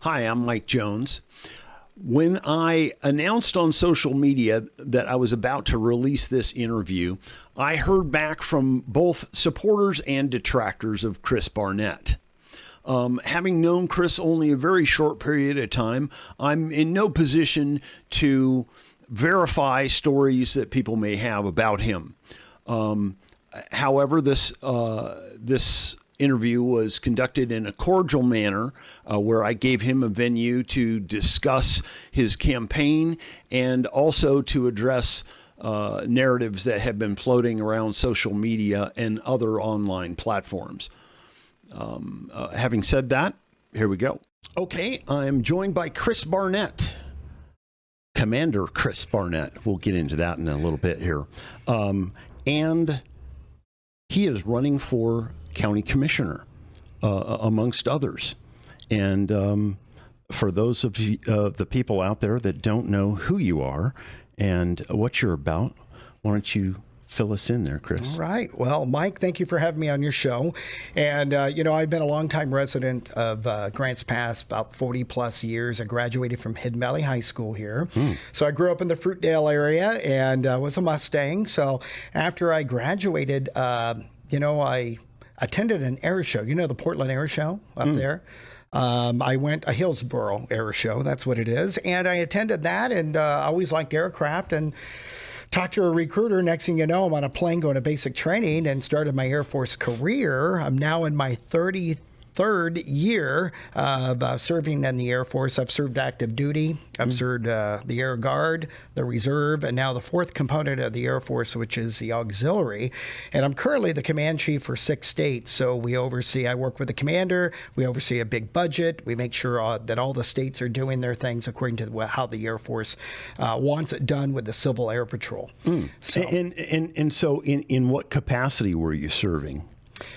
Hi, I'm Mike Jones. When I announced on social media that I was about to release this interview, I heard back from both supporters and detractors of Chris Barnett. Having known Chris only a very short period of time, I'm in no position to verify stories that people may have about him. However, this interview was conducted in a cordial manner where I gave him a venue to discuss his campaign and also to address narratives that have been floating around social media and other online platforms. Having said that, here we go. Okay, I'm joined by Chris Barnett, Commander Chris Barnett. We'll get into that in a little bit here. And he is running for county commissioner, amongst others. And for those of you, the people out there that don't know who you are and what you're about, why don't you fill us in there, Chris? All right. Well, Mike, thank you for having me on your show. And, I've been a longtime resident of Grants Pass, about 40 plus years. I graduated from Hidden Valley High School here. So I grew up in the Fruitdale area and was a Mustang. So after I graduated, I attended an air show, the Portland Air Show up there. I went a Hillsboro Air Show, that's what it is. And I attended that and always liked aircraft and talked to a recruiter. Next thing you know, I'm on a plane going to basic training and started my Air Force career. I'm now in my 33rd year of serving in the Air Force. I've served active duty. I've served the Air Guard, the Reserve, and now the fourth component of the Air Force, which is the auxiliary. And I'm currently the command chief for 6 states. So I work with the commander. We oversee a big budget. We make sure that all the states are doing their things according to how the Air Force wants it done with the Civil Air Patrol. So, so in what capacity were you serving?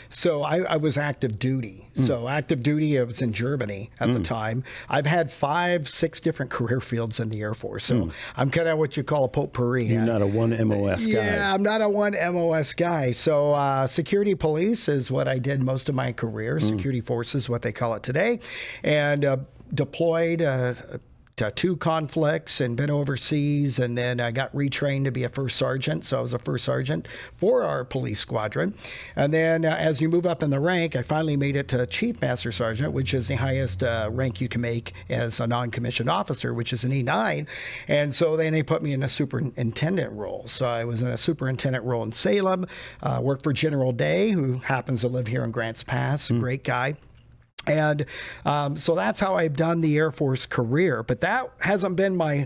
So I was active duty. So active duty, I was in Germany at the time. I've had 5-6 different career fields in the Air Force. So I'm kind of what you call a potpourri. You're not a one MOS guy. Yeah, I'm not a one MOS guy. So security police is what I did most of my career. Security forces, what they call it today. And deployed to 2 conflicts and been overseas, and then I got retrained to be a first sergeant. So I was a first sergeant for our police squadron. And then as you move up in the rank, I finally made it to chief master sergeant, which is the highest rank you can make as a non-commissioned officer, which is an E9. And so then they put me in a superintendent role. So I was in a superintendent role in Salem, worked for General Day, who happens to live here in Grants Pass, a great guy. And so that's how I've done the Air Force career. But that hasn't been my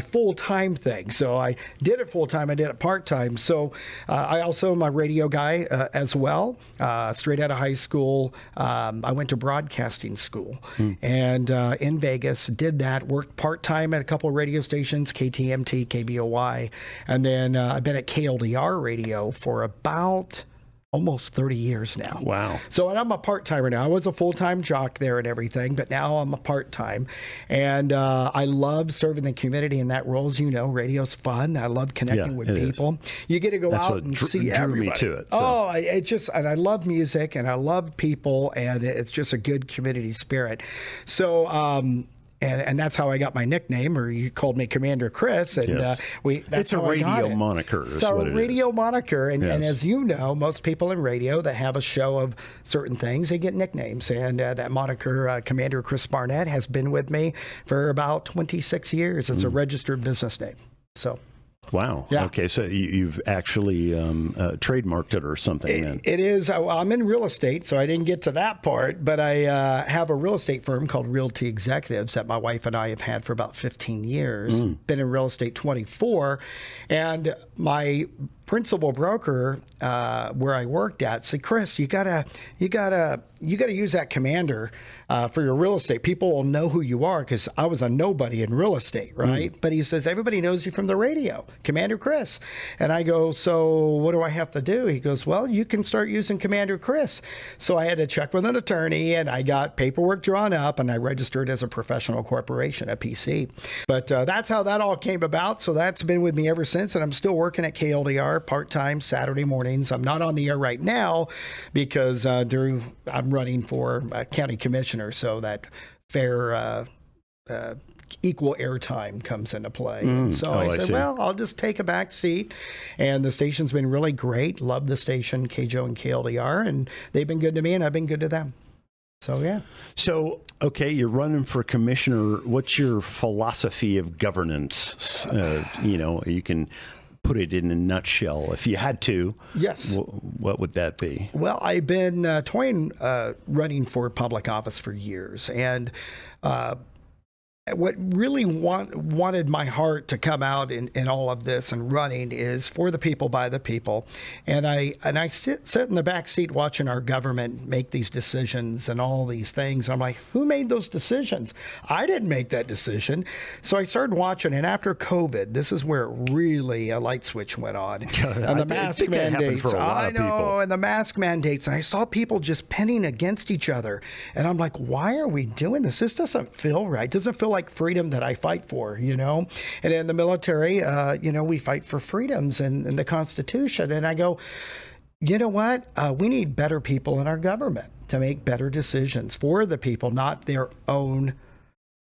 full-time thing. So I did it full-time. I did it part-time. So I also am a radio guy as well. Straight out of high school, I went to broadcasting school and in Vegas, did that, worked part-time at a couple of radio stations, KTMT, KBOY. And then I've been at KLDR radio for about almost 30 years now. Wow. So I'm a part-timer now. I was a full-time jock there and everything, but now I'm a part-time. And I love serving the community in that role. As you know, radio's fun. I love connecting with people. You get to go out and see everybody. Me to it. So. Oh, and I love music and I love people, and it's just a good community spirit. So, and that's how I got my nickname, or you called me Commander Chris. And yes. That's it's a radio moniker. It's a radio moniker. And, yes. and as you know, most people in radio that have a show of certain things, they get nicknames. And that moniker, Commander Chris Barnett, has been with me for about 26 years. It's a registered business name. So. Wow. Yeah. Okay. So you've actually trademarked it or something then? It is. I'm in real estate, so I didn't get to that part, but I have a real estate firm called Realty Executives that my wife and I have had for about 15 years. Been in real estate 24. And my principal broker where I worked at said, Chris, you gotta use that commander for your real estate. People will know who you are, because I was a nobody in real estate, right? But he says, everybody knows you from the radio, Commander Chris. And I go, so what do I have to do? He goes, well, you can start using Commander Chris. So I had to check with an attorney, and I got paperwork drawn up, and I registered as a professional corporation, a PC. But that's how that all came about. So that's been with me ever since, and I'm still working at KLDR part-time Saturday mornings. I'm not on the air right now because I'm running for county commissioner, so that fair, equal airtime comes into play. And so I said, see. well, I'll just take a back seat. And the station's been really great. Love the station, KJO and KLDR, and they've been good to me, and I've been good to them. So, yeah. So, okay, you're running for commissioner. What's your philosophy of governance? You can put it in a nutshell. If you had to, Yes. What would that be? Well, I've been toying running for public office for years, and what really wanted my heart to come out in all of this and running is for the people, by the people. And I sit in the back seat watching our government make these decisions and all these things. I'm like, who made those decisions? I didn't make that decision. So I started watching, and after COVID, this is where really a light switch went on. And the mask mandates. I know, and the mask mandates. And I saw people just pinning against each other. And I'm like, why are we doing this? This doesn't feel right. It doesn't feel like freedom that I fight for, And in the military, we fight for freedoms and the Constitution. And I go, you know what? We need better people in our government to make better decisions for the people, not their own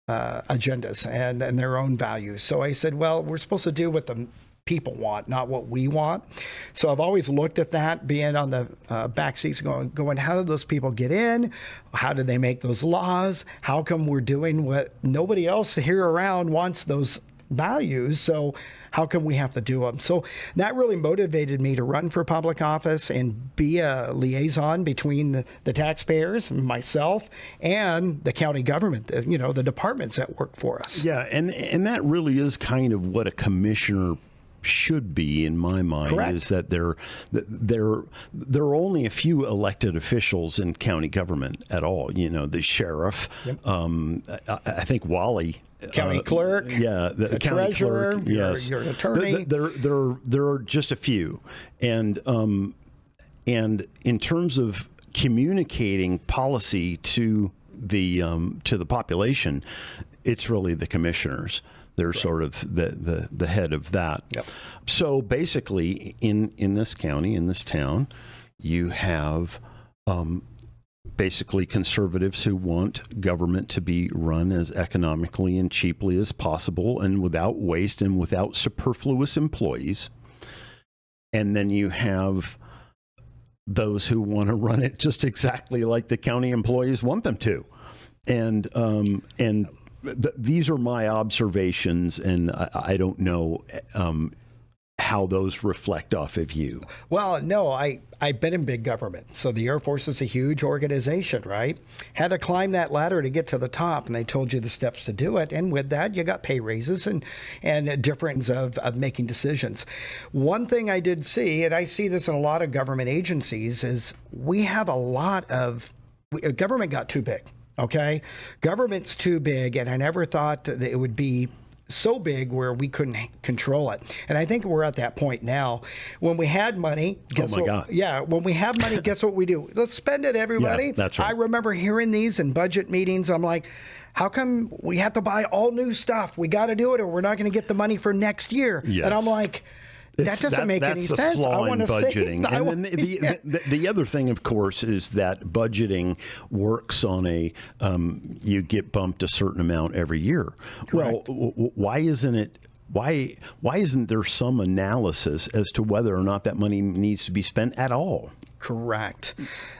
agendas and their own values. So I said, well, we're supposed to do what the people want, not what we want. So I've always looked at that, being on the back seats, going, how did those people get in? How did they make those laws? How come we're doing what nobody else here around wants those values? So how come we have to do them? So that really motivated me to run for public office and be a liaison between the taxpayers, myself, and the county government, the departments that work for us. Yeah, and that really is kind of what a commissioner should be, in my mind. Correct. Is that there are only a few elected officials in county government at all. The sheriff. Yep. I think Wally. County clerk. Yeah, the county treasurer. clerk. Yes, your attorney. There are just a few, and in terms of communicating policy to the population, it's really the commissioners. They're sort of the head of that. Yep. So basically, in this county, in this town, you have basically conservatives who want government to be run as economically and cheaply as possible and without waste and without superfluous employees. And then you have those who want to run it just exactly like the county employees want them to. And these are my observations, and I don't know how those reflect off of you. Well, no, I've been in big government. So the Air Force is a huge organization, right? Had to climb that ladder to get to the top, and they told you the steps to do it. And with that, you got pay raises and a difference of making decisions. One thing I did see, and I see this in a lot of government agencies, is we have a lot of government got too big. Okay, government's too big, and I never thought that it would be so big where we couldn't control it. And I think we're at that point now. When we had money, guess what? God. Yeah, when we have money, guess what we do? Let's spend it, everybody. Yeah, that's right. I remember hearing these in budget meetings. I'm like, how come we have to buy all new stuff? We got to do it, or we're not going to get the money for next year. Yes. And I'm like, that doesn't make any sense. I want to budgeting. Save. And then the other thing, of course, is that budgeting works on you get bumped a certain amount every year. Correct. Well, why isn't it? Why isn't there some analysis as to whether or not that money needs to be spent at all? Correct.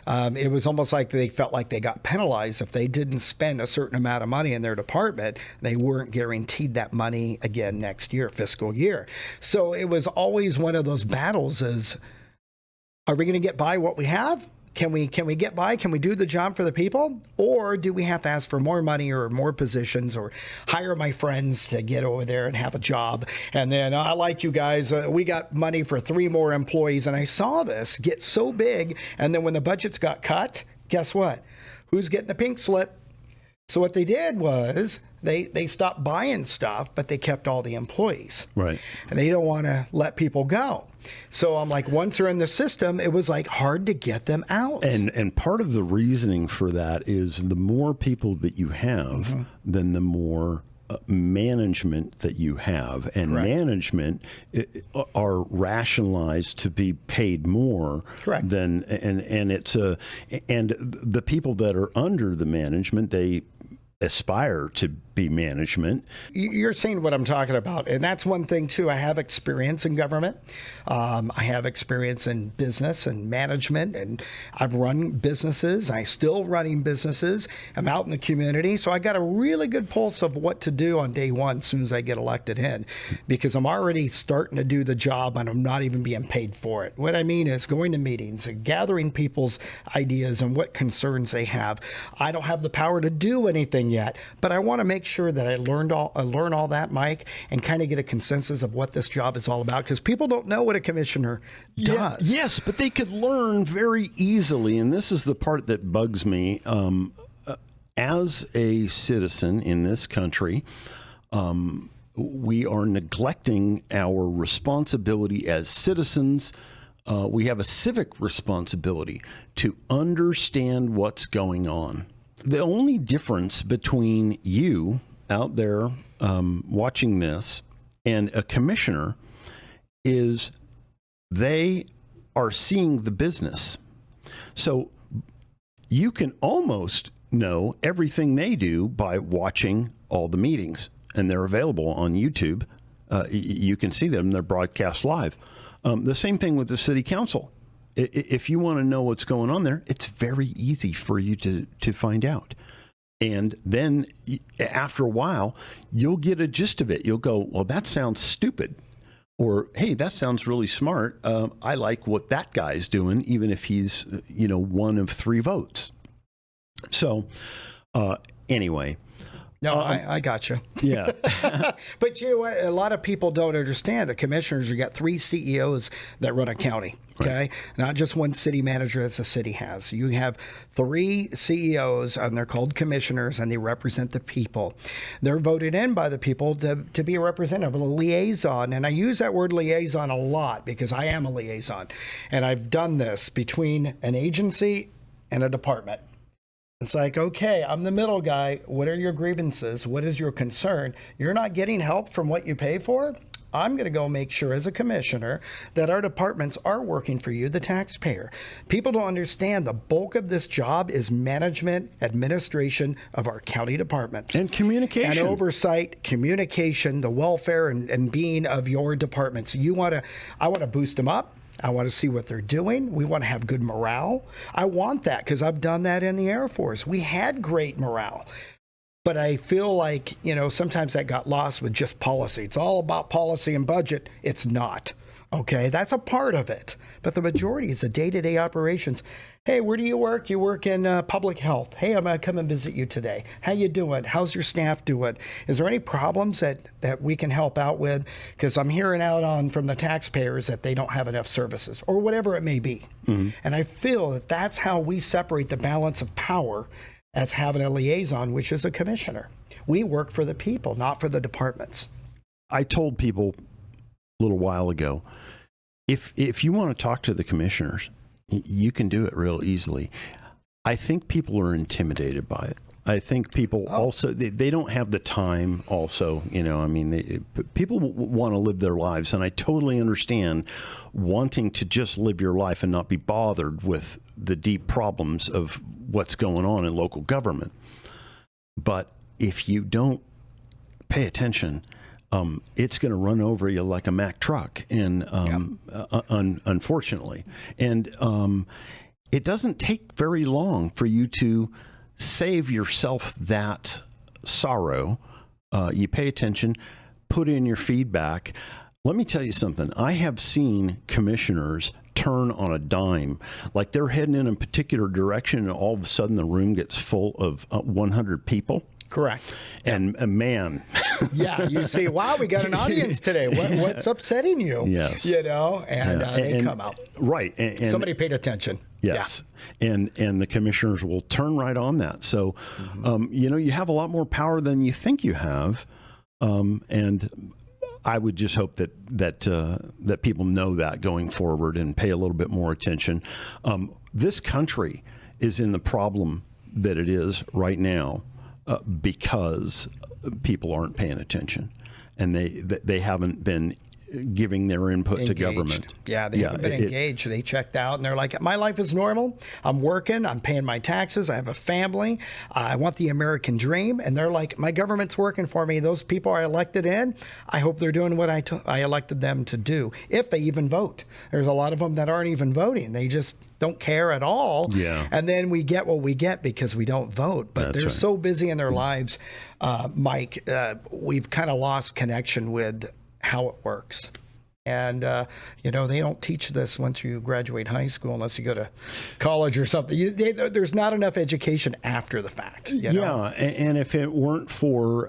It was almost like they felt like they got penalized if they didn't spend a certain amount of money in their department. They weren't guaranteed that money again next year, fiscal year. So it was always one of those battles: is are we going to get by what we have? Can we get by? Can we do the job for the people? Or do we have to ask for more money or more positions or hire my friends to get over there and have a job? And then I like you guys. We got money for 3 more employees. And I saw this get so big. And then when the budgets got cut, guess what? Who's getting the pink slip? So what they did was they stopped buying stuff, but they kept all the employees. Right. And they don't want to let people go. So I'm like, once they're in the system, it was like hard to get them out. And part of the reasoning for that is the more people that you have, then the more management that you have, and Correct. management are rationalized to be paid more. Correct. Than and the people that are under the management, they aspire to be management. You're seeing what I'm talking about. And that's one thing, too. I have experience in government. I have experience in business and management, and I've run businesses. I still running businesses. I'm out in the community. So I got a really good pulse of what to do on day one as soon as I get elected in, because I'm already starting to do the job and I'm not even being paid for it. What I mean is going to meetings and gathering people's ideas and what concerns they have. I don't have the power to do anything yet, but I want to make sure that I learn all that, Mike, and kind of get a consensus of what this job is all about, because people don't know what a commissioner does. Yes, but they could learn very easily, and this is the part that bugs me. As a citizen in this country, we are neglecting our responsibility as citizens. We have a civic responsibility to understand what's going on. The only difference between you out there watching this and a commissioner is they are seeing the business. So you can almost know everything they do by watching all the meetings, and they're available on YouTube. You can see them. They're broadcast live. The same thing with the city council. If you want to know what's going on there, it's very easy for you to find out. And then after a while, you'll get a gist of it. You'll go, well, that sounds stupid. Or, hey, that sounds really smart. I like what that guy's doing, even if he's, one of 3 votes. So anyway. No, I got you. Yeah. But you know what? A lot of people don't understand. The commissioners, you got 3 CEOs that run a county, okay? Right. Not just one city manager as a city has. You have 3 CEOs, and they're called commissioners, and they represent the people. They're voted in by the people to be a representative, a liaison. And I use that word liaison a lot because I am a liaison. And I've done this between an agency and a department. It's like, okay, I'm the middle guy. What are your grievances? What is your concern? You're not getting help from what you pay for? I'm going to go make sure as a commissioner that our departments are working for you, the taxpayer. People don't understand the bulk of this job is management, administration of our county departments. And communication. And oversight, communication, the welfare and being of your departments. I want to boost them up. I want to see what they're doing. We want to have good morale. I want that because I've done that in the Air Force. We had great morale. But I feel like, sometimes that got lost with just policy. It's all about policy and budget. It's not. Okay, that's a part of it. But the majority is the day-to-day operations. Hey, where do you work? You work in public health. Hey, I'm going to come and visit you today. How you doing? How's your staff doing? Is there any problems that we can help out with? Because I'm hearing out from the taxpayers that they don't have enough services or whatever it may be. Mm-hmm. And I feel that that's how we separate the balance of power as having a liaison, which is a commissioner. We work for the people, not for the departments. I told people a little while ago, if you want to talk to the commissioners, you can do it real easily. I think people are intimidated by it. I think people also, they don't have the time also, people want to live their lives, and I totally understand wanting to just live your life and not be bothered with the deep problems of what's going on in local government. But if you don't pay attention, it's going to run over you like a Mack truck, and unfortunately. And it doesn't take very long for you to save yourself that sorrow. You pay attention, put in your feedback. Let me tell you something. I have seen commissioners turn on a dime, like they're heading in a particular direction, and all of a sudden the room gets full of 100 people. Correct. And man. Yeah, you see, wow, we got an audience today. What's upsetting you? Yes. And they come out. Right. And somebody paid attention. Yes. Yeah. And the commissioners will turn right on that. So, you have a lot more power than you think you have. And I would just hope that people know that going forward and pay a little bit more attention. This country is in the problem that it is right now because people aren't paying attention, and they haven't been giving their input to Engaged. government. Yeah, they haven't been engaged. They checked out and they're like, my life is normal. I'm working. I'm paying my taxes. I have a family. I want the American dream. And they're like, my government's working for me. Those people I elected in, I hope they're doing what I elected them to do, if they even vote. There's a lot of them that aren't even voting. They just don't care at all. Yeah. And then we get what we get because we don't vote. But That's they're right. so busy in their lives, Mike, we've kind of lost connection with how it works. And, they don't teach this once you graduate high school unless you go to college or something. There's not enough education after the fact. You know? Yeah, and if it weren't for,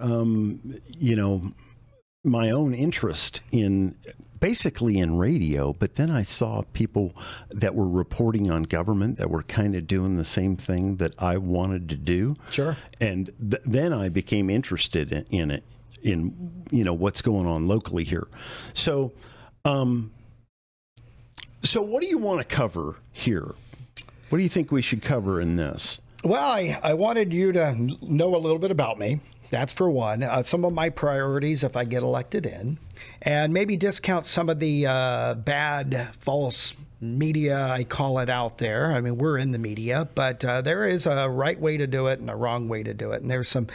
my own interest in basically in radio, but then I saw people that were reporting on government that were kind of doing the same thing that I wanted to do. Sure. And then I became interested in it, in what's going on locally here. So what do you want to cover here? What do you think we should cover in this? Well, I wanted you to know a little bit about me. That's for one. Some of my priorities if I get elected in, and maybe discount some of the bad, false media, I call it, out there. I mean, we're in the media, but there is a right way to do it and a wrong way to do it. And there's some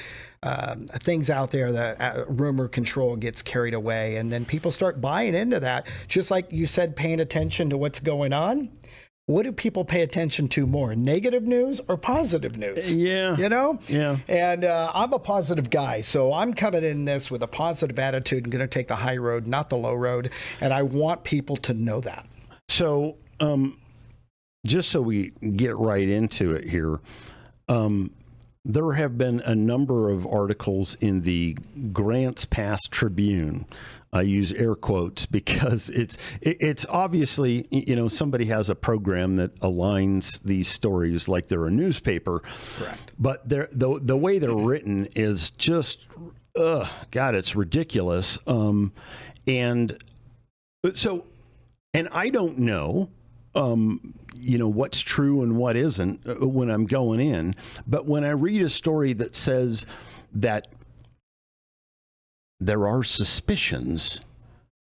things out there that rumor control gets carried away, and then people start buying into that. Just like you said, paying attention to what's going on. What do people pay attention to more, negative news or positive news? Yeah. Yeah. And I'm a positive guy, so I'm coming in this with a positive attitude and going to take the high road, not the low road. And I want people to know that. So, just so we get right into it here, there have been a number of articles in the Grants Pass Tribune. I use air quotes because it's obviously, somebody has a program that aligns these stories like they're a newspaper. Correct. But the way they're written is just, God, it's ridiculous. And I don't know, what's true and what isn't when I'm going in. But when I read a story that says that there are suspicions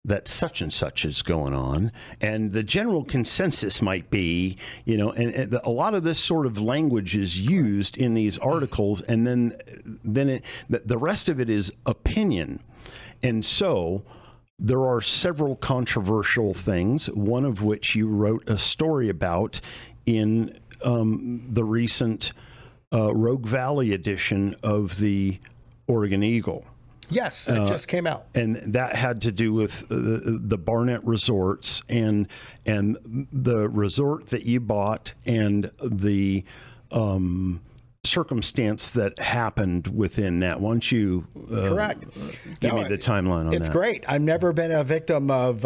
that such and such is going on, and the general consensus might be, and a lot of this sort of language is used in these articles, and then the rest of it is opinion. And so there are several controversial things, one of which you wrote a story about in the recent Rogue Valley edition of the Oregon Eagle. Yes, that just came out. And that had to do with the Barnett Resorts and the resort that you bought and the circumstance that happened within that. Why don't you Correct. give me the timeline on that? It's great. I've never been a victim of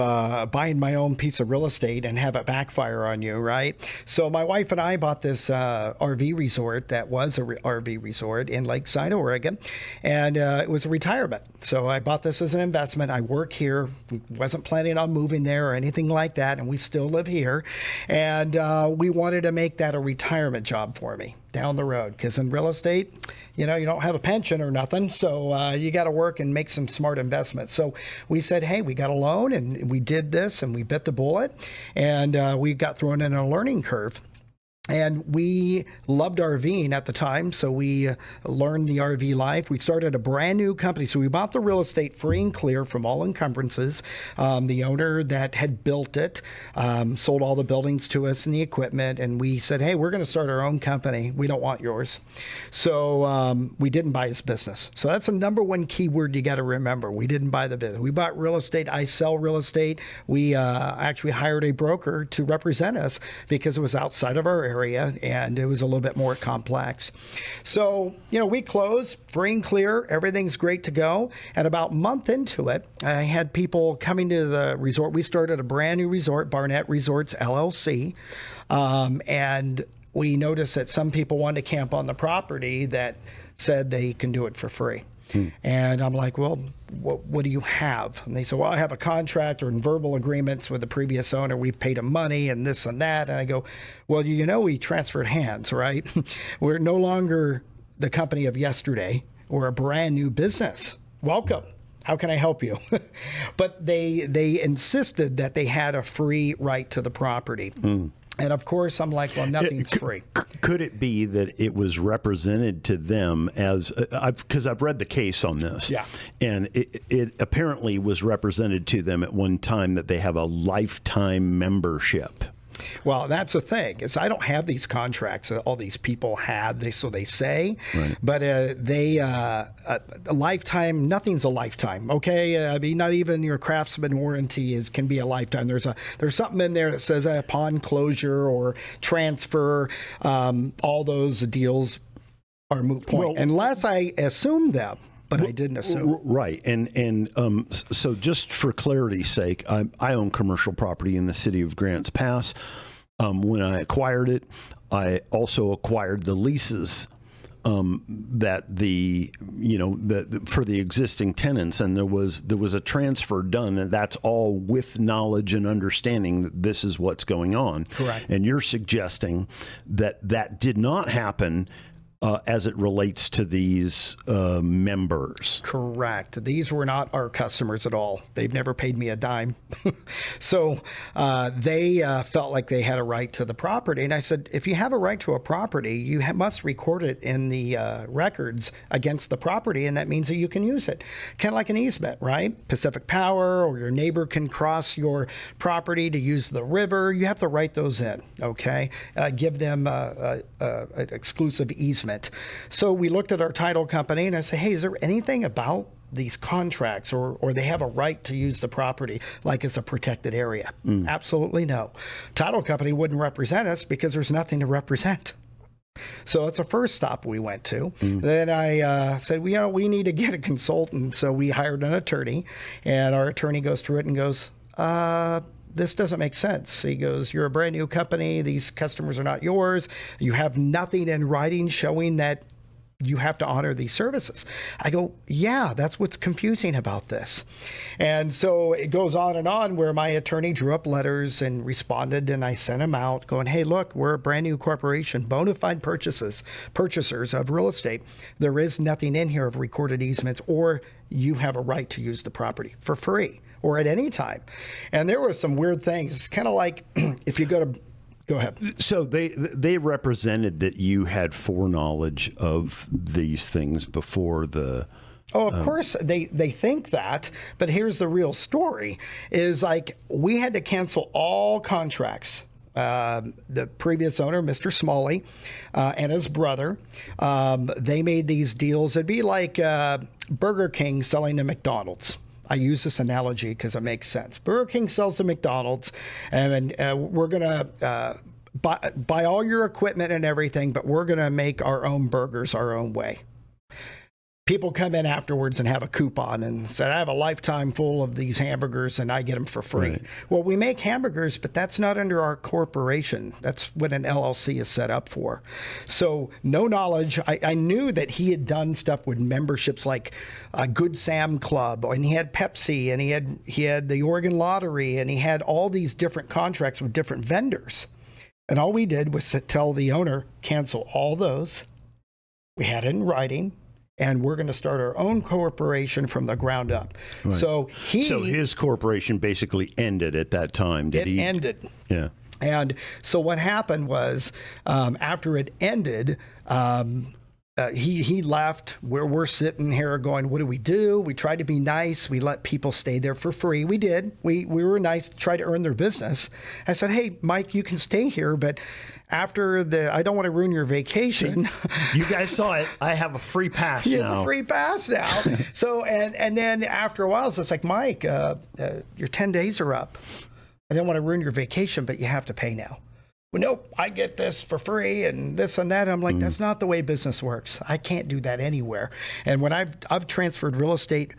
buying my own piece of real estate and have it backfire on you, right? So my wife and I bought this RV resort that was a RV resort in Lakeside, Oregon, and it was a retirement. So I bought this as an investment. I work here. Wasn't planning on moving there or anything like that, and we still live here. And we wanted to make that a retirement job for me down the road, because in real estate, you don't have a pension or nothing, so you got to work and make some smart investments. So we said, hey, we got a loan, and we did this, and we bit the bullet, and we got thrown in a learning curve. And we loved RVing at the time, so we learned the RV life. We started a brand new company. So we bought the real estate free and clear from all encumbrances. The owner that had built it sold all the buildings to us and the equipment, and we said, hey, we're going to start our own company. We don't want yours. So we didn't buy his business. So that's the number one key word you got to remember. We didn't buy the business. We bought real estate. I sell real estate. We actually hired a broker to represent us because it was outside of our area and it was a little bit more complex. So, we closed free and clear. Everything's great to go. And about a month into it, I had people coming to the resort. We started a brand new resort, Barnett Resorts LLC. And we noticed that some people wanted to camp on the property that said they can do it for free. And I'm like, well, what do you have? And they said, well, I have a contract or in verbal agreements with the previous owner. We've paid him money and this and that. And I go, well, we transferred hands, right? We're no longer the company of yesterday. We're a brand new business. Welcome. How can I help you? But they insisted that they had a free right to the property. And of course, I'm like, well, nothing's free. Could it be that it was represented to them as, because I've read the case on this, Yeah. and it apparently was represented to them at one time that they have a lifetime membership. Well, that's the thing is I don't have these contracts that all these people had. So they say, Right. but a lifetime. Nothing's a lifetime. Okay, I mean, not even your Craftsman warranty can be a lifetime. There's something in there that says upon closure or transfer. All those deals are moot point unless I assume them. But I didn't assume. Right. And so just for clarity's sake, I own commercial property in the city of Grants Pass. When I acquired it, I also acquired the leases that for the existing tenants, and there was a transfer done, and that's all with knowledge and understanding that this is what's going on. Correct. And you're suggesting that did not happen as it relates to these members. Correct. These were not our customers at all. They've never paid me a dime. So they felt like they had a right to the property. And I said, if you have a right to a property, you must record it in the records against the property, and that means that you can use it. Kind of like an easement, right? Pacific Power or your neighbor can cross your property to use the river. You have to write those in, okay? Give them an exclusive easement. So we looked at our title company and I said, hey, is there anything about these contracts or they have a right to use the property like it's a protected area? Absolutely no. Title company wouldn't represent us because there's nothing to represent. So that's the first stop we went to. Then I said, we need to get a consultant. So we hired an attorney, and our attorney goes through it and goes, this doesn't make sense. He goes, you're a brand new company. These customers are not yours. You have nothing in writing showing that you have to honor these services. I go, yeah, that's what's confusing about this. And so it goes on where my attorney drew up letters and responded, and I sent him out going, hey, look, we're a brand new corporation, bona fide purchasers of real estate. There is nothing in here of recorded easements, or you have a right to use the property for free or at any time. And there were some weird things. It's kind of like if you go ahead. So they represented that you had foreknowledge of these things before the... Oh, of course they think that, but here's the real story is like we had to cancel all contracts. The previous owner, Mr. Smalley, and his brother, they made these deals. It'd be like Burger King selling to McDonald's. I use this analogy because it makes sense. Burger King sells to McDonald's, and we're going to buy all your equipment and everything, but we're going to make our own burgers our own way. People come in afterwards and have a coupon and said, I have a lifetime full of these hamburgers and I get them for free. Right. Well, we make hamburgers, but that's not under our corporation. That's what an LLC is set up for. So no knowledge. I knew that he had done stuff with memberships like Good Sam Club, and he had Pepsi, and he had the Oregon Lottery, and he had all these different contracts with different vendors. And all we did was tell the owner, cancel all those. We had it in writing. And we're going to start our own corporation from the ground up. Right. So his corporation basically ended at that time. It ended. Yeah. And so what happened was after it ended, he left. We're sitting here going, what do? We tried to be nice. We let people stay there for free. We did. We were nice, tried to earn their business. I said, hey, Mike, you can stay here, but after I don't want to ruin your vacation. You guys saw it. I have a free pass now. It's a free pass now. So, and then after a while, it's like, Mike, your 10 days are up. I don't want to ruin your vacation, but you have to pay now. Well, nope, I get this for free and this and that. I'm like, that's not the way business works. I can't do that anywhere. And when I've transferred real estate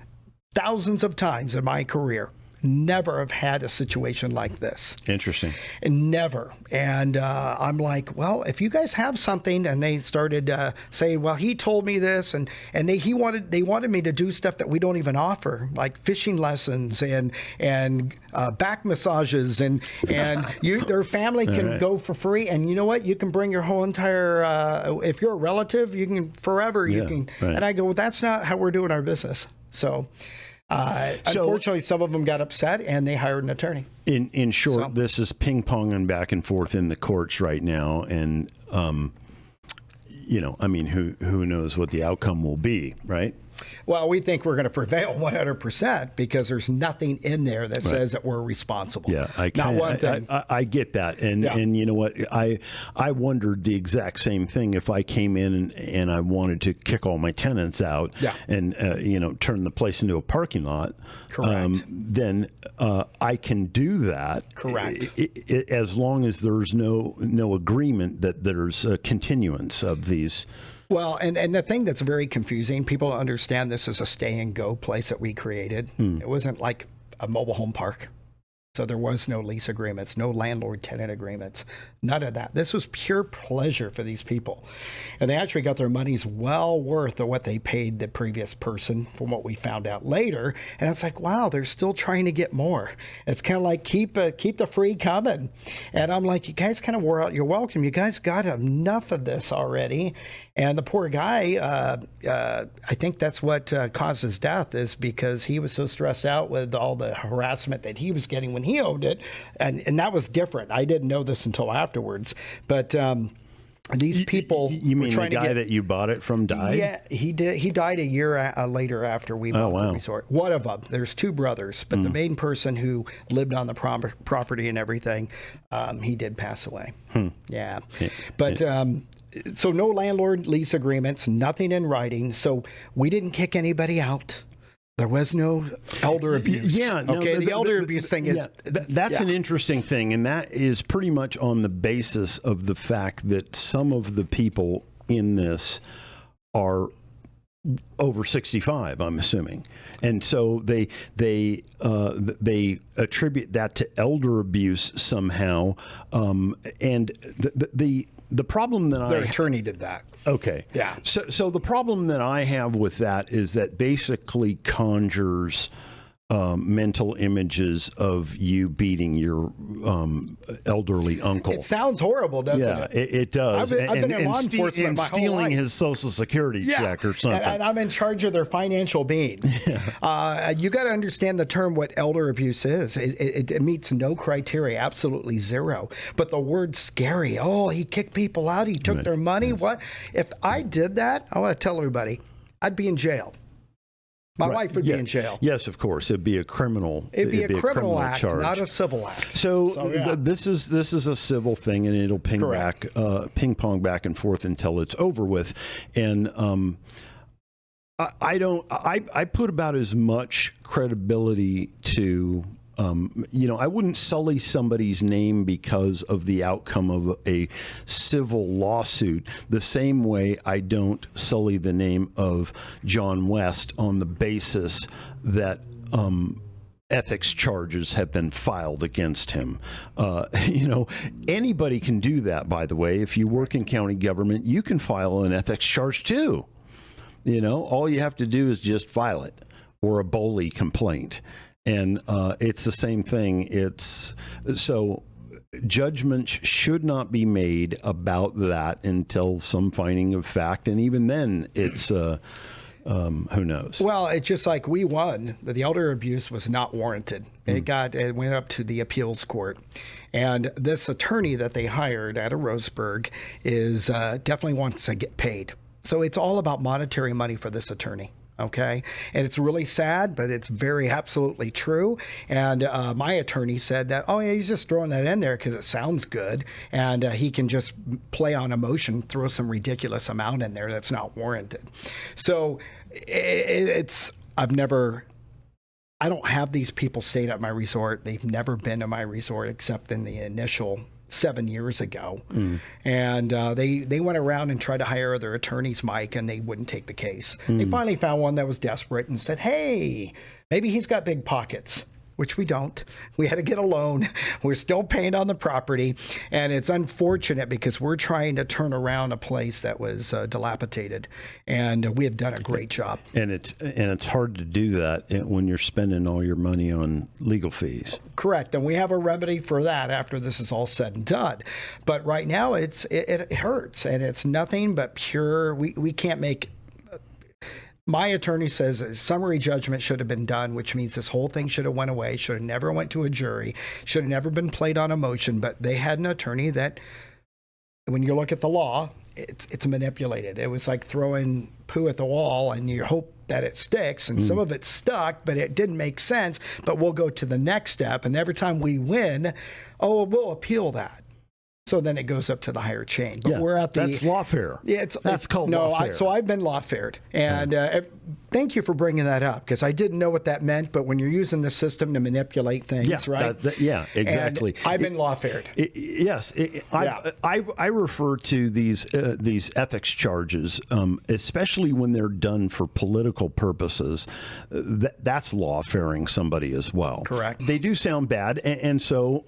thousands of times in my career, never have had a situation like this. Interesting. Never. And I'm like, well, if you guys have something, and they started saying, well, he told me this, and they wanted me to do stuff that we don't even offer, like fishing lessons and back massages, and their family can go for free. And you know what? You can bring your whole entire, if you're a relative, you can forever. You can. Right. And I go, well, that's not how we're doing our business. So. Unfortunately, some of them got upset and they hired an attorney. In short, So- this is ping-ponging back and forth in the courts right now, and I mean, who knows what the outcome will be, right? Well, we think we're going to prevail 100% because there's nothing in there that says that we're responsible. Yeah, Not one thing. I get that, and you know what? I wondered the exact same thing if I came in and I wanted to kick all my tenants out, and turn the place into a parking lot. Correct. Then I can do that. Correct. As long as there's no agreement that there's a continuance of these. Well, and the thing that's very confusing, people don't understand this is a stay and go place that we created. It wasn't like a mobile home park. So there was no lease agreements, no landlord-tenant agreements, none of that. This was pure pleasure for these people. And they actually got their money's well worth of what they paid the previous person from what we found out later. And it's like, wow, they're still trying to get more. It's kind of like, keep the free coming. And I'm like, you guys kind of wore out your welcome. You guys got enough of this already. And the poor guy, I think that's what caused his death, is because he was so stressed out with all the harassment that he was getting when he owned it. And that was different. I didn't know this until afterwards. But these people... You mean were trying the guy to get, that you bought it from died? Yeah, he did. He died a year later after we bought the resort. One of them. There's two brothers. But the main person who lived on the property and everything, he did pass away. Yeah. But... so no landlord lease agreements, nothing in writing. So we didn't kick anybody out. There was no elder abuse. Yeah. No, okay. The elder abuse thing is... That's an interesting thing. And that is pretty much on the basis of the fact that some of the people in this are over 65, I'm assuming. And so they attribute that to elder abuse somehow. And the problem that their attorney did that. Okay. Yeah. So the problem that I have with that is that basically conjures mental images of you beating your elderly uncle. It sounds horrible, doesn't Yeah, it? it does. I've been in law enforcement and my whole stealing life. his Social Security check or something. And I'm in charge of their financial being. You got to understand the term what elder abuse is. It meets no criteria, absolutely zero. But the word scary, oh, he kicked people out, he took their money. Yes. What? If I did that, I want to tell everybody, I'd be in jail. My wife would be in jail. Yes, of course. It'd be a criminal. It'd be a criminal act, charge. not a civil act. So this is a civil thing, and it'll ping pong back and forth until it's over with. And I put about as much credibility to. I wouldn't sully somebody's name because of the outcome of a civil lawsuit the same way I don't sully the name of John West on the basis that ethics charges have been filed against him. Anybody can do that, by the way. If you work in county government, you can file an ethics charge too. All you have to do is just file it, or a BOLI complaint. And it's the same thing. So judgment should not be made about that until some finding of fact. And even then, it's who knows? Well, it's just like we won. The elder abuse was not warranted. It went up to the appeals court. And this attorney that they hired out of Roseburg is definitely wants to get paid. So it's all about monetary money for this attorney. Okay. And it's really sad, but it's very absolutely true. And my attorney said that, oh, yeah, he's just throwing that in there because it sounds good. And he can just play on emotion, throw some ridiculous amount in there that's not warranted. So I don't have these people stayed at my resort. They've never been to my resort except in the initial 7 years ago. And they went around and tried to hire other attorneys, Mike, and they wouldn't take the case. They finally found one that was desperate and said, hey, maybe he's got big pockets, which we don't. We had to get a loan. We're still paying on the property. And it's unfortunate because we're trying to turn around a place that was dilapidated. And we have done a great job. And it's hard to do that when you're spending all your money on legal fees. Correct. And we have a remedy for that after this is all said and done. But right now it hurts. And it's nothing but pure. We can't make My attorney says a summary judgment should have been done, which means this whole thing should have went away, should have never went to a jury, should have never been played on a motion. But they had an attorney that, when you look at the law, it's manipulated. It was like throwing poo at the wall and you hope that it sticks, and some of it stuck, but it didn't make sense. But we'll go to the next step, and every time we win, we'll appeal that. So then it goes up to the higher chain. But we're at the... That's lawfare. Yeah, that's called lawfare. So I've been lawfared. And thank you for bringing that up, because I didn't know what that meant. But when you're using the system to manipulate things, right? Yeah, exactly. And I've been lawfared. Yes. I refer to these ethics charges, especially when they're done for political purposes. That's lawfaring somebody as well. Correct. They do sound bad. And so,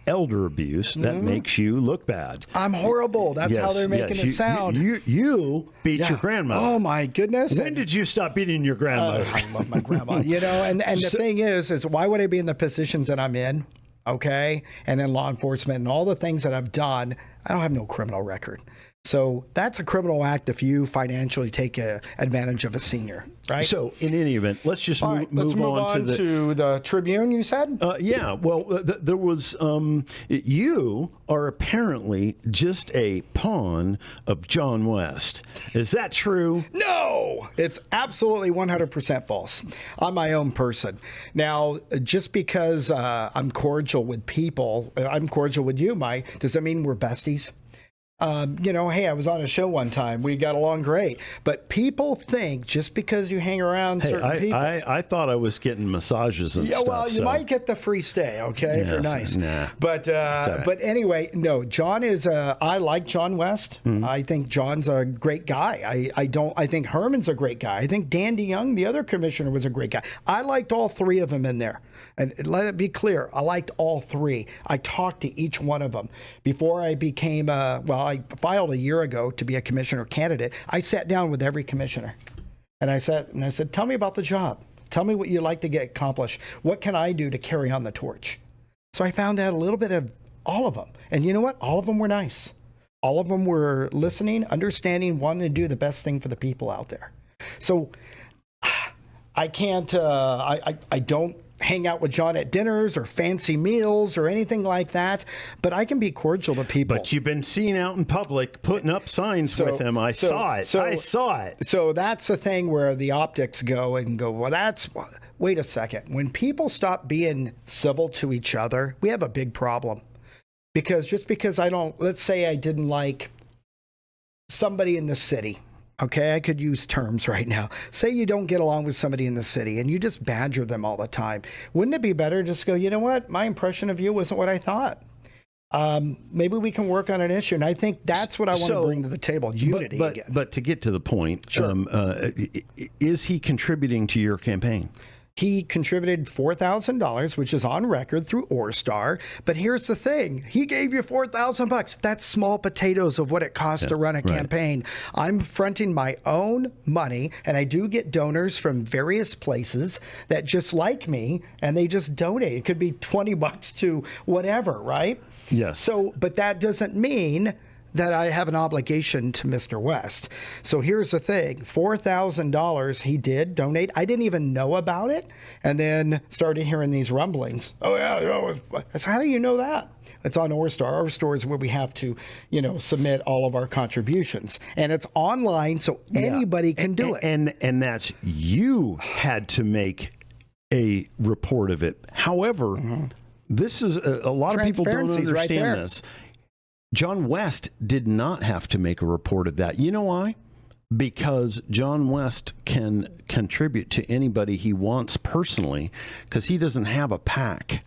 elder abuse, that makes you look bad. I'm horrible. That's how they're making it sound. You beat your grandmother. Oh, my goodness. When did you stop beating your grandmother? I love my grandma. And the thing is why would I be in the positions that I'm in? Okay. And in law enforcement and all the things that I've done, I don't have no criminal record. So that's a criminal act if you financially take advantage of a senior, right? So in any event, let's just move on to the Tribune, you said? Yeah. Well, there was, you are apparently just a pawn of John West. Is that true? No, it's absolutely 100% false. I'm my own person. Now, just because I'm cordial with people, I'm cordial with you, Mike, does that mean we're besties? Hey, I was on a show one time. We got along great. But people think just because you hang around certain people. I thought I was getting massages and stuff. Well, you might get the free stay, okay, if you're nice. Nah, but anyway, no, John is I like John West. I think John's a great guy. I think Herman's a great guy. I think Dan DeYoung, the other commissioner, was a great guy. I liked all three of them in there. And let it be clear, I liked all three. I talked to each one of them. Before I became, I filed a year ago to be a commissioner candidate. I sat down with every commissioner. And I said, tell me about the job. Tell me what you'd like to get accomplished. What can I do to carry on the torch? So I found out a little bit of all of them. And you know what? All of them were nice. All of them were listening, understanding, wanting to do the best thing for the people out there. So I can't, I don't hang out with John at dinners or fancy meals or anything like that, but I can be cordial to people. But you've been seen out in public putting up signs with him. I saw it. So that's the thing where the optics go and go, wait a second. When people stop being civil to each other, we have a big problem. Because just because let's say I didn't like somebody in the city. Okay, I could use terms right now. Say you don't get along with somebody in the city and you just badger them all the time. Wouldn't it be better just to go, you know what? My impression of you wasn't what I thought. Maybe we can work on an issue. And I think that's what I want to bring to the table, unity again. But to get to the point, sure. Is he contributing to your campaign? He contributed $4,000, which is on record through Orstar. But here's the thing. He gave you $4,000. That's small potatoes of what it costs to run a campaign. I'm fronting my own money, and I do get donors from various places that just like me, and they just donate. It could be $20 to whatever, right? Yes. So, but that doesn't mean that I have an obligation to Mr. West. So here's the thing, $4,000 he did donate. I didn't even know about it, and then started hearing these rumblings. Oh yeah, so how do you know that? It's on Orstar. Orstar is where we have to, submit all of our contributions. And it's online, so anybody can do it. And that's, you had to make a report of it. However, this is, a lot of people don't understand this. John West did not have to make a report of that. You know why? Because John West can contribute to anybody he wants personally, because he doesn't have a PAC.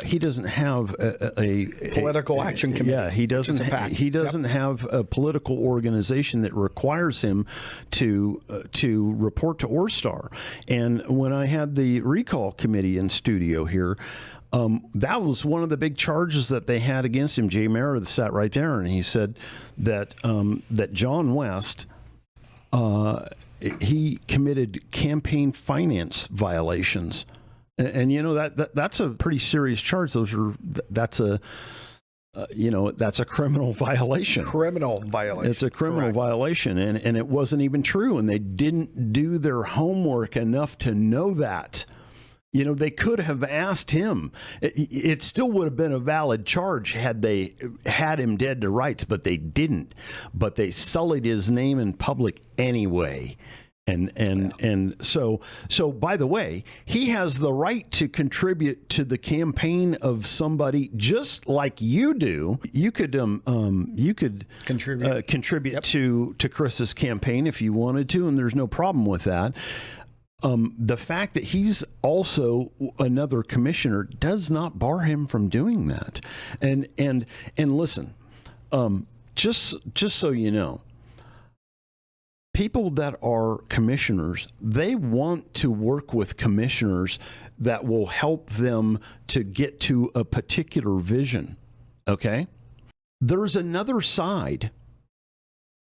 He doesn't have a political action committee. Yeah, he doesn't. He doesn't have a political organization that requires him to report to Orstar. And when I had the recall committee in studio here, that was one of the big charges that they had against him. Jay Meredith sat right there, and he said that that John West he committed campaign finance violations. And that's a pretty serious charge. That's a that's a criminal violation. Criminal violation. It's a criminal violation, and it wasn't even true, and they didn't do their homework enough to know that. They could have asked him. It still would have been a valid charge had they had him dead to rights, but they didn't. But they sullied his name in public anyway. And so by the way, he has the right to contribute to the campaign of somebody just like you do. You could contribute to Chris's campaign if you wanted to, and there's no problem with that. The fact that he's also another commissioner does not bar him from doing that. And listen, just so you know, people that are commissioners, they want to work with commissioners that will help them to get to a particular vision. Okay? There's another side.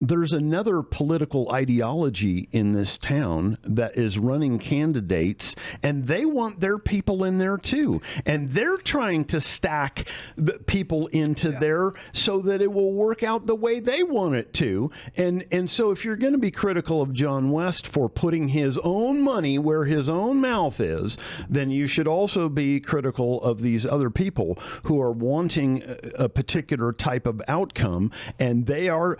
There's another political ideology in this town that is running candidates, and they want their people in there too. And they're trying to stack the people into there so that it will work out the way they want it to. And so if you're going to be critical of John West for putting his own money where his own mouth is, then you should also be critical of these other people who are wanting a particular type of outcome, and they are...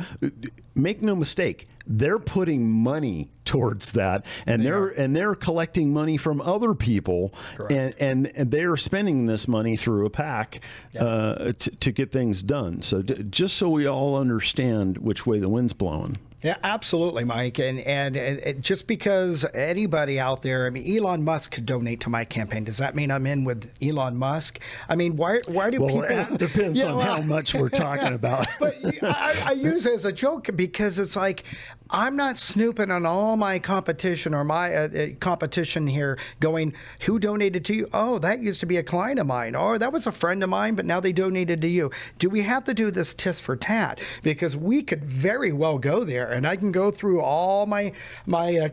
Make no mistake, they're putting money towards that, and they're collecting money from other people, and they're spending this money through a PAC to get things done. So just so we all understand which way the wind's blowing. Yeah, absolutely, Mike. And just because anybody out there, I mean, Elon Musk could donate to my campaign. Does that mean I'm in with Elon Musk? I mean, why do people... Well, it depends on how much we're talking about. But I use it as a joke because it's like, I'm not snooping on all my competition or my competition here going, who donated to you? Oh, that used to be a client of mine. Or that was a friend of mine, but now they donated to you. Do we have to do this tit for tat? Because we could very well go there, and I can go through all my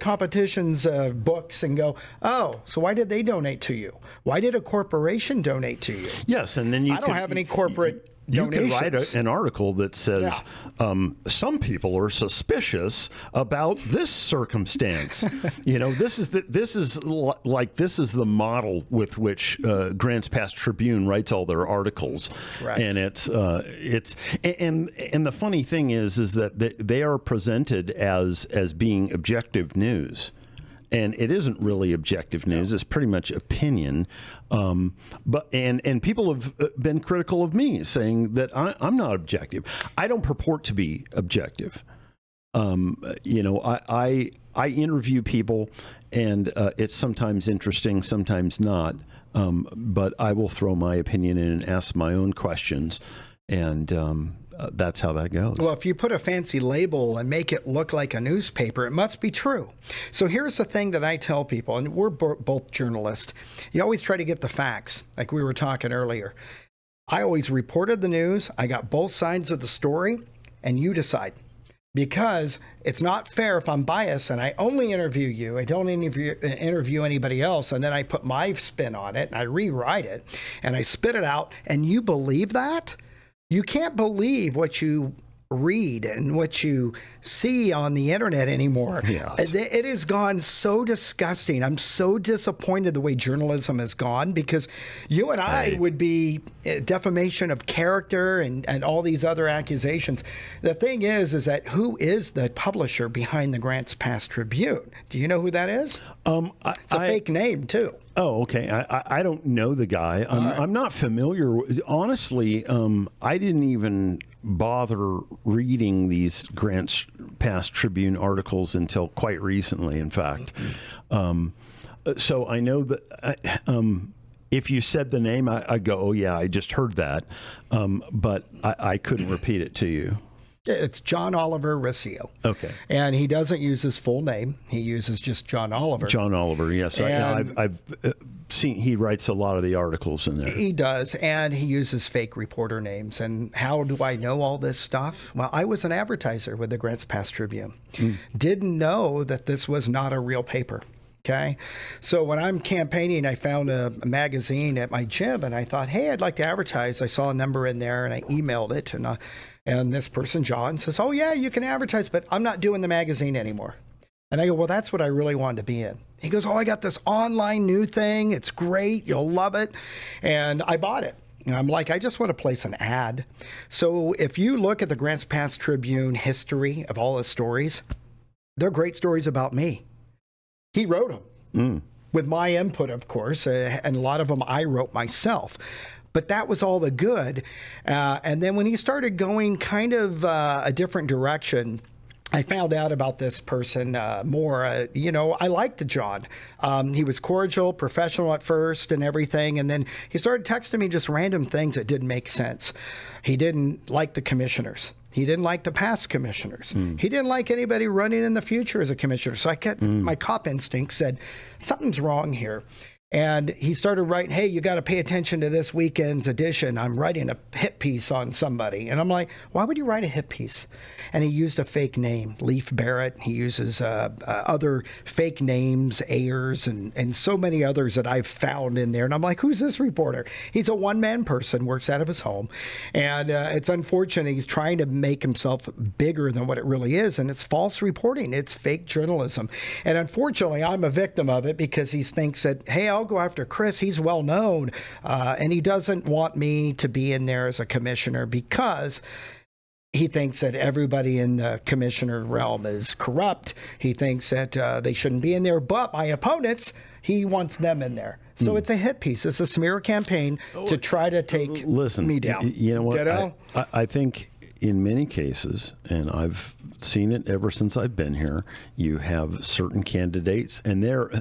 competition's books and go, oh, so why did they donate to you? Why did a corporation donate to you? Yes, and then I don't have any corporate... You can write an article that says some people are suspicious about this circumstance. This is the model with which Grants Pass Tribune writes all their articles, and it's the funny thing is that they are presented as being objective news. And it isn't really objective news. It's pretty much opinion. But people have been critical of me, saying that I'm not objective. I don't purport to be objective. I interview people, and it's sometimes interesting, sometimes not. But I will throw my opinion in and ask my own questions, and that's how that goes. Well, if you put a fancy label and make it look like a newspaper, it must be true. So here's the thing that I tell people, and we're both journalists. You always try to get the facts, like we were talking earlier. I always reported the news. I got both sides of the story, and you decide. Because it's not fair if I'm biased and I only interview you, I don't interview anybody else, and then I put my spin on it, and I rewrite it, and I spit it out, and you believe that? You can't believe what you read and what you see on the internet anymore. Yes. It has gone so disgusting. I'm so disappointed the way journalism has gone, because you and I would be defamation of character and all these other accusations. The thing is that who is the publisher behind the Grants Pass Tribune? Do you know who that is? It's a fake name too. Oh, okay. I don't know the guy. I'm not familiar. Honestly, I didn't even bother reading these Grants Pass Tribune articles until quite recently, in fact. So I know that if you said the name, I go, oh, yeah, I just heard that. But I couldn't repeat it to you. It's John Oliver Riccio. Okay. And he doesn't use his full name. He uses just John Oliver. John Oliver, yes. I've seen he writes a lot of the articles in there. He does, and he uses fake reporter names. And how do I know all this stuff? Well, I was an advertiser with the Grants Pass Tribune. Didn't know that this was not a real paper. Okay. So when I'm campaigning, I found a magazine at my gym and I thought, hey, I'd like to advertise. I saw a number in there and I emailed it. And this person, John, says, oh, yeah, you can advertise, but I'm not doing the magazine anymore. And I go, well, that's what I really wanted to be in. He goes, oh, I got this online new thing. It's great. You'll love it. And I bought it. And I'm like, I just want to place an ad. So if you look at the Grants Pass Tribune history of all the stories, they're great stories about me. He wrote them with my input, of course, and a lot of them I wrote myself. But that was all the good. And then when he started going kind of a different direction, I found out about this person more. I liked John. He was cordial, professional at first and everything. And then he started texting me just random things that didn't make sense. He didn't like the commissioners. He didn't like the past commissioners. He didn't like anybody running in the future as a commissioner. So my cop instinct said, something's wrong here. And he started writing, hey, you got to pay attention to this weekend's edition. I'm writing a hit piece on somebody. And I'm like, why would you write a hit piece? And he used a fake name, Leif Barrett. He uses other fake names, Ayers, and so many others that I've found in there. And I'm like, who's this reporter? He's a one-man person, works out of his home. And it's unfortunate. He's trying to make himself bigger than what it really is. And it's false reporting. It's fake journalism. And unfortunately, I'm a victim of it because he thinks that, hey, I'll go after Chris. He's well known. And he doesn't want me to be in there as a commissioner because he thinks that everybody in the commissioner realm is corrupt. He thinks that they shouldn't be in there. But my opponents, he wants them in there. So it's a hit piece. It's a smear campaign to try to take me down. You know what? You know? I think in many cases, and I've seen it ever since I've been here, you have certain candidates, and they're...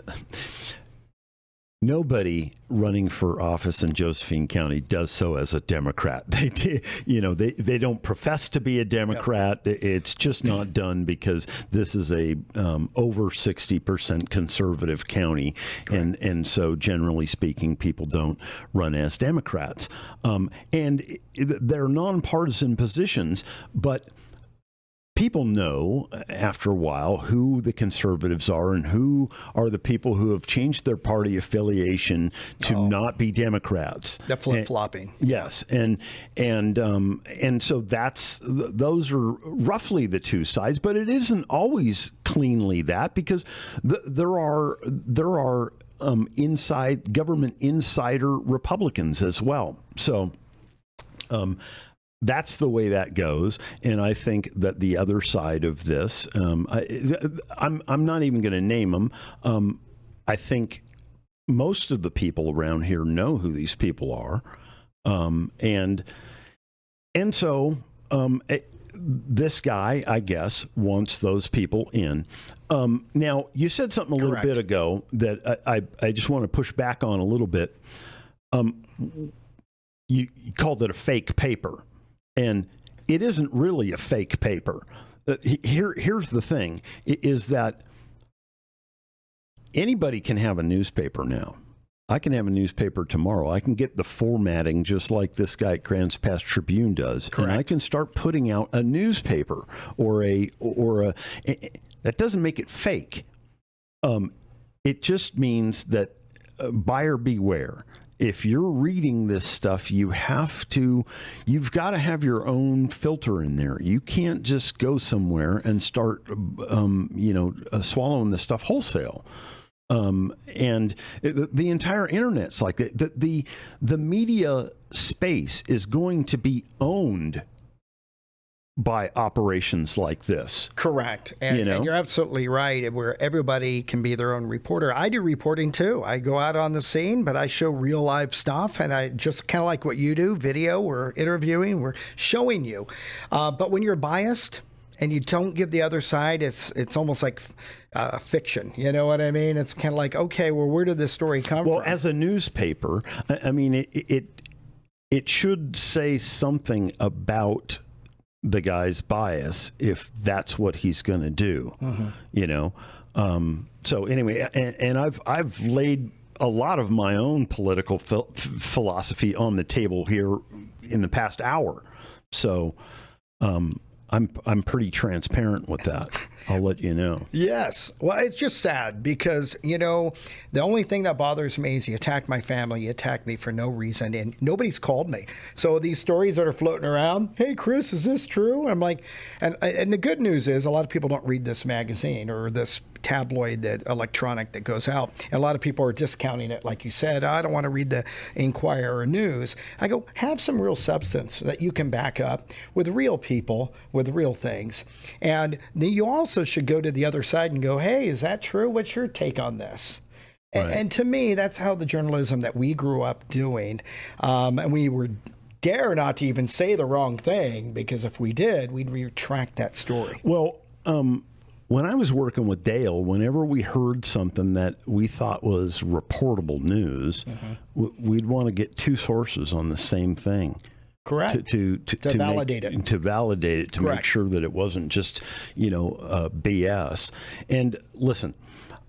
Nobody running for office in Josephine County does so as a Democrat. They don't profess to be a Democrat. Yep. It's just not done because this is a over 60% conservative county, and so generally speaking, people don't run as Democrats. And they're nonpartisan positions, but people know after a while who the conservatives are and who are the people who have changed their party affiliation to not be Democrats. The flip-flopping. Yes. And so those are roughly the two sides, but it isn't always cleanly that because there are government insider Republicans as well. So, that's the way that goes, and I think that the other side of this, I'm not even going to name them. I think most of the people around here know who these people are, and so this guy, I guess, wants those people in. Now, you said something a little bit ago that I just want to push back on a little bit. You called it a fake paper. And it isn't really a fake paper. Here's the thing, is that anybody can have a newspaper now. I can have a newspaper tomorrow. I can get the formatting just like this guy at Grants Pass Tribune does. Correct. And I can start putting out a newspaper or a that doesn't make it fake. It just means that buyer beware. If you're reading this stuff, you've got to have your own filter in there. You can't just go somewhere and start, swallowing this stuff wholesale. And the entire internet's like that. The media space is going to be owned by operations like this. Correct. And you're absolutely right, where everybody can be their own reporter. I do reporting too. I go out on the scene, but I show real live stuff, and I just kind of like what you do, video, we're interviewing, we're showing you. But when you're biased and you don't give the other side, it's almost like fiction. You know what I mean? It's kind of like, okay, well, where did this story come from? Well, as a newspaper, I mean, it should say something about the guy's bias if that's what he's going to do, So anyway, and I've laid a lot of my own political philosophy on the table here in the past hour. So I'm pretty transparent with that. I'll let you know. Yes. Well, it's just sad because, the only thing that bothers me is you attack my family, you attack me for no reason, and nobody's called me. So these stories that are floating around, hey, Chris, is this true? I'm like, and the good news is a lot of people don't read this magazine or this tabloid, that electronic that goes out. And a lot of people are discounting it. Like you said, I don't want to read the Inquirer News. I go, have some real substance that you can back up with real people, with real things. And then you also should go to the other side and go, hey, is that true? What's your take on this? Right. And to me, that's how the journalism that we grew up doing. And we were dare not to even say the wrong thing, because if we did, we'd retract that story. Well, when I was working with Dale, whenever we heard something that we thought was reportable news, we'd want to get two sources on the same thing. Correct. To validate it. To validate it, to Correct. make sure that it wasn't just, BS. And listen,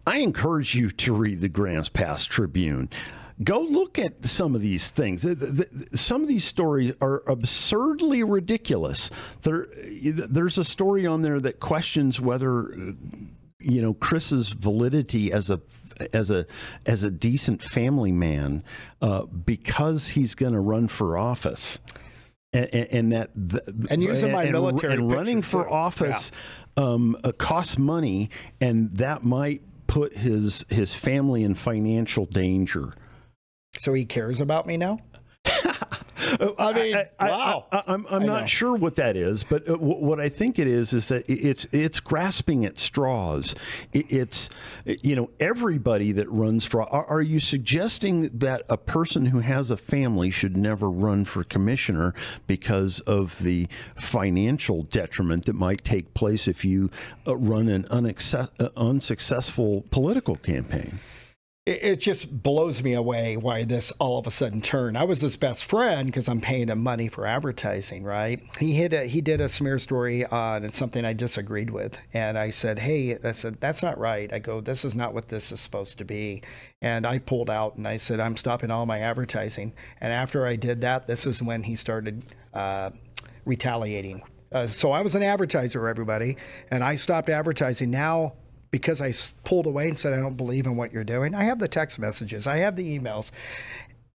I encourage you to read the Grants Pass Tribune. Go look at some of these things. Some of these stories are absurdly ridiculous. There's a story on there that questions whether, Chris's validity as a decent family man, because he's going to run for office, and using my military and running for office costs money, and that might put his family in financial danger. So he cares about me now? I mean, wow. I'm not sure what that is, but what I think it is that it's grasping at straws. It's everybody that runs for. Are you suggesting that a person who has a family should never run for commissioner because of the financial detriment that might take place if you run an unsuccessful political campaign? It just blows me away why this all of a sudden turned. I was his best friend because I'm paying him money for advertising, right? He did a smear story on something I disagreed with. And I said, hey, that's not right. I go, this is not what this is supposed to be. And I pulled out and I said, I'm stopping all my advertising. And after I did that, this is when he started retaliating. So I was an advertiser, everybody, and I stopped advertising. Now, because I pulled away and said, I don't believe in what you're doing, I have the text messages, I have the emails,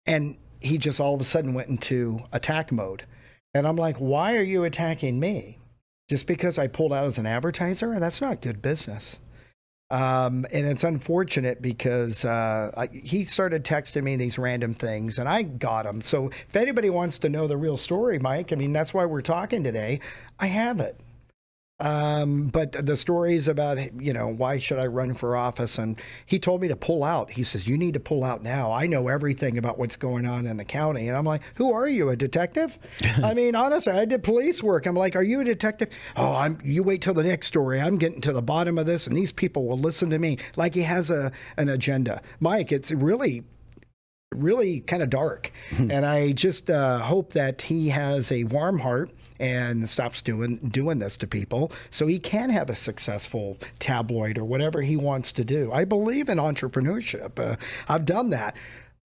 and he just all of a sudden went into attack mode. And I'm like, why are you attacking me? Just because I pulled out as an advertiser? That's not good business. And it's unfortunate because he started texting me these random things, and I got them. So if anybody wants to know the real story, Mike, I mean, that's why we're talking today. I have it. But the stories about, why should I run for office? And he told me to pull out. He says, you need to pull out now. I know everything about what's going on in the county. And I'm like, who are you, a detective? I mean, honestly, I did police work. I'm like, are you a detective? Oh, you wait till the next story. I'm getting to the bottom of this, and these people will listen to me. Like he has an agenda. Mike, it's really kind of dark. And I just hope that he has a warm heart and stops doing this to people so he can have a successful tabloid or whatever he wants to do. I believe in entrepreneurship. I've done that,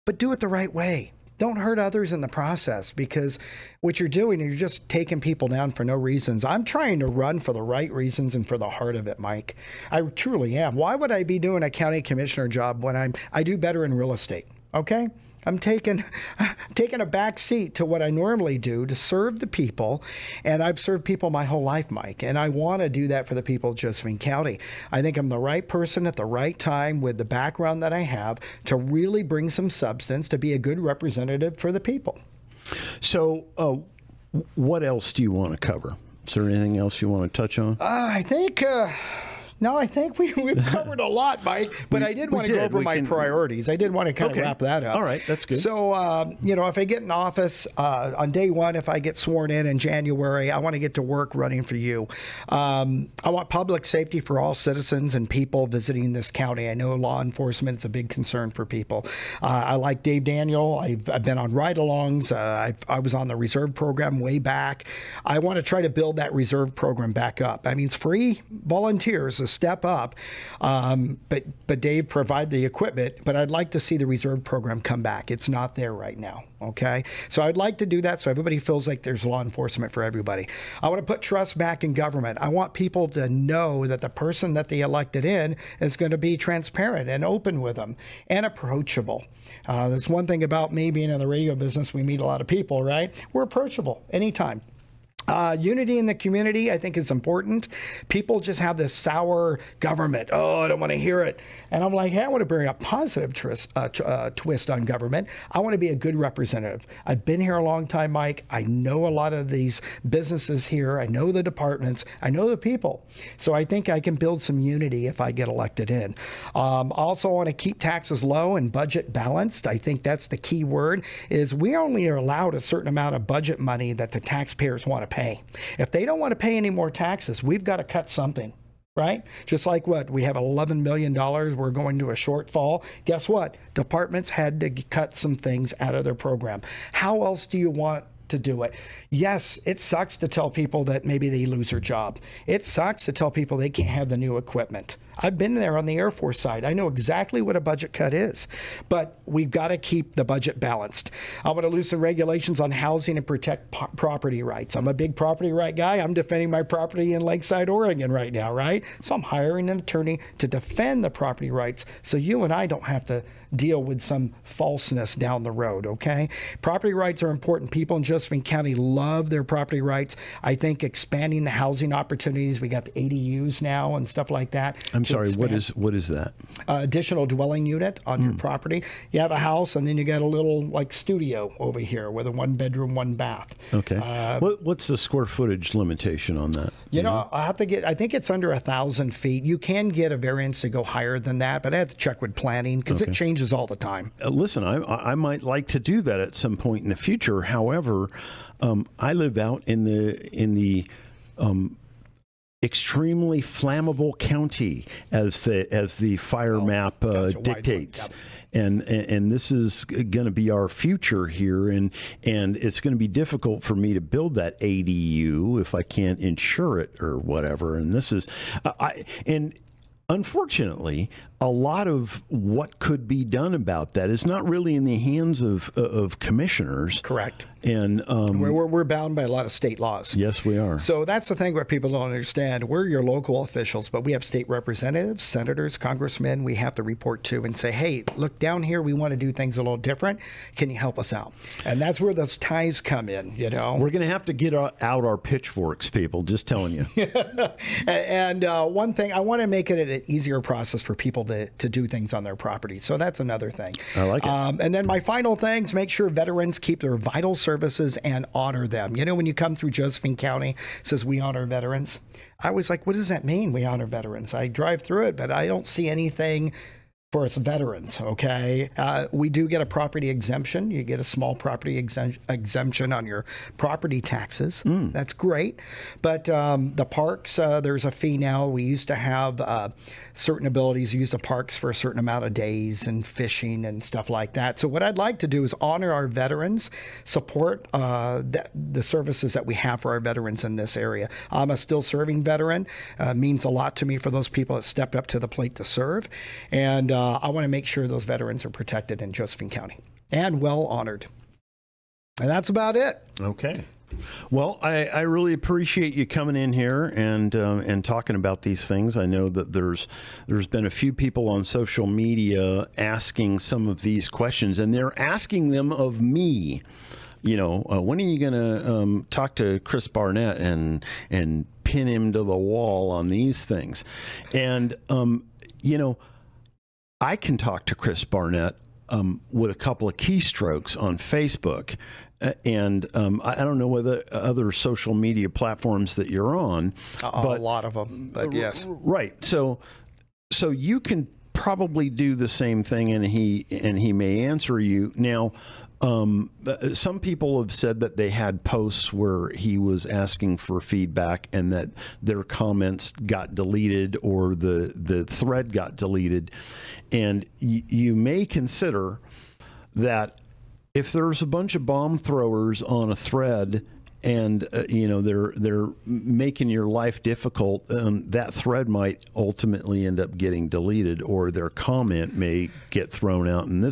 but do it the right way. Don't hurt others in the process, because what you're doing, you're just taking people down for no reasons. I'm trying to run for the right reasons and for the heart of it, Mike. I truly am. Why would I be doing a county commissioner job when I do better in real estate? Okay? I'm taking a back seat to what I normally do to serve the people, and I've served people my whole life, Mike, and I want to do that for the people of Josephine County. I think I'm the right person at the right time with the background that I have to really bring some substance, to be a good representative for the people. So what else do you want to cover? Is there anything else you want to touch on? I think... No, I think we've covered a lot, Mike, but I did want to go over my priorities. I did want to kind of wrap that up. All right, that's good. So, if I get in office on day one, if I get sworn in January, I want to get to work running for you. I want public safety for all citizens and people visiting this county. I know law enforcement is a big concern for people. I like Dave Daniel. I've been on ride-alongs. I was on the reserve program way back. I want to try to build that reserve program back up. I mean, it's free volunteers. The step up. But Dave, provide the equipment, but I'd like to see the reserve program come back. It's not there right now. Okay. So I'd like to do that so everybody feels like there's law enforcement for everybody. I want to put trust back in government. I want people to know that the person that they elected in is going to be transparent and open with them and approachable. There's one thing about me being in the radio business. We meet a lot of people, right? We're approachable anytime. Unity in the community, I think, is important. People just have this sour government. Oh, I don't want to hear it. And I'm like, hey, I want to bring a positive twist on government. I want to be a good representative. I've been here a long time, Mike. I know a lot of these businesses here. I know the departments. I know the people. So I think I can build some unity if I get elected in. Also, I want to keep taxes low and budget balanced. I think that's the key word, is we only are allowed a certain amount of budget money that the taxpayers want to pay. If they don't want to pay any more taxes, we've got to cut something, right? Just like what? We have $11 million. We're going to a shortfall. Guess what? Departments had to cut some things out of their program. How else do you want to do it? Yes, it sucks to tell people that maybe they lose their job. It sucks to tell people they can't have the new equipment. I've been there on the Air Force side. I know exactly what a budget cut is, but we've got to keep the budget balanced. I want to loosen regulations on housing and protect property rights. I'm a big property right guy. I'm defending my property in Lakeside, Oregon right now, right? So I'm hiring an attorney to defend the property rights so you and I don't have to deal with some falseness down the road, okay? Property rights are important. People in Josephine County love their property rights. I think expanding the housing opportunities, we got the ADUs now and stuff like that. I'm sorry, what is that? Additional dwelling unit on your property. You have a house and then you got a little like studio over here with a 1-bedroom, 1-bath. Okay. What's the square footage limitation on that? You know, I think it's under 1,000 feet. You can get a variance to go higher than that, but I have to check with planning because it changes all the time. Listen, I might like to do that at some point in the future. However, I live out in the extremely flammable county, as the fire map dictates. And this is going to be our future here, and it's going to be difficult for me to build that ADU if I can't insure it or whatever. And this is, unfortunately, a lot of what could be done about that is not really in the hands of commissioners. Correct. And we're bound by a lot of state laws. Yes, we are. So that's the thing what people don't understand. We're your local officials, but we have state representatives, senators, congressmen we have to report to and say, hey, look down here. We want to do things a little different. Can you help us out? And that's where those ties come in, you know. We're going to have to get out our pitchforks, people, just telling you. And one thing, I want to make it an easier process for people to do things on their property. So that's another thing. I like it. And then my final things, make sure veterans keep their vital services and honor them. You know, when you come through Josephine County, it says we honor veterans. I was like, what does that mean, we honor veterans? I drive through it, but I don't see anything for us veterans, okay? We do get a property exemption. You get a small property exemption on your property taxes. That's great. But the parks, there's a fee now. We used to have certain abilities to use the parks for a certain amount of days and fishing and stuff like that. So what I'd like to do is honor our veterans, support the services that we have for our veterans in this area. I'm a still serving veteran. Means a lot to me for those people that stepped up to the plate to serve. And I want to make sure those veterans are protected in Josephine County and well honored. And that's about it. Okay. Well, I really appreciate you coming in here and talking about these things. I know that there's been a few people on social media asking some of these questions, and they're asking them of me. You know, when are you going to talk to Chris Barnett and pin him to the wall on these things? And you know, I can talk to Chris Barnett with a couple of keystrokes on Facebook. And I don't know whether other social media platforms that you're on. But a lot of them, but yes. Right. So you can probably do the same thing, and he may answer you. Now, some people have said that they had posts where he was asking for feedback and that their comments got deleted or the thread got deleted. And you may consider that if there's a bunch of bomb throwers on a thread and they're making your life difficult, that thread might ultimately end up getting deleted, or their comment may get thrown out. And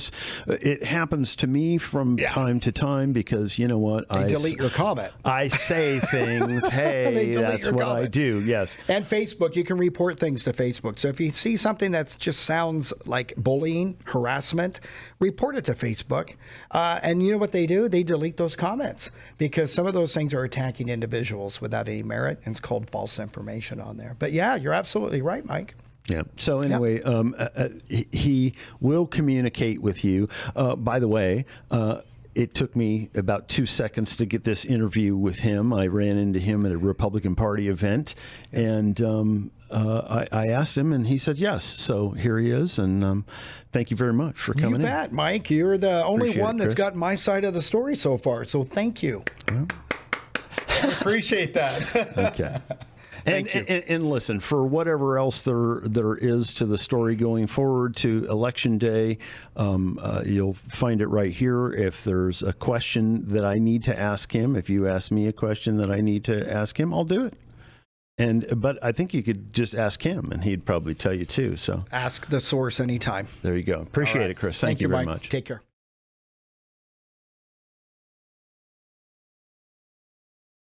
it happens to me from time to time, because you know what, They delete your comment. I say things. Hey, that's what I do. Yes. And Facebook, you can report things to Facebook. So if you see something that just sounds like bullying, harassment, report it to Facebook. And you know what they do? They delete those comments, because some of those things are attacking individuals without any merit, and it's called false information on there. But yeah, you're absolutely right, Mike. Yeah. So anyway, he will communicate with you. By the way, it took me about 2 seconds to get this interview with him. I ran into him at a Republican Party event, and I asked him, and he said yes. So here he is, and thank you very much for coming in. You bet, Mike. You're the only Appreciate one it, that's Chris. gotten my side of the story so far, so thank you. I appreciate that. Okay. And listen, for whatever else there is to the story going forward to Election Day, you'll find it right here. If there's a question that I need to ask him, if you ask me a question that I need to ask him, I'll do it. But I think you could just ask him, and he'd probably tell you too. So Ask the source anytime. there you go. Appreciate it, Chris. Thank you very Mike. much. Take care.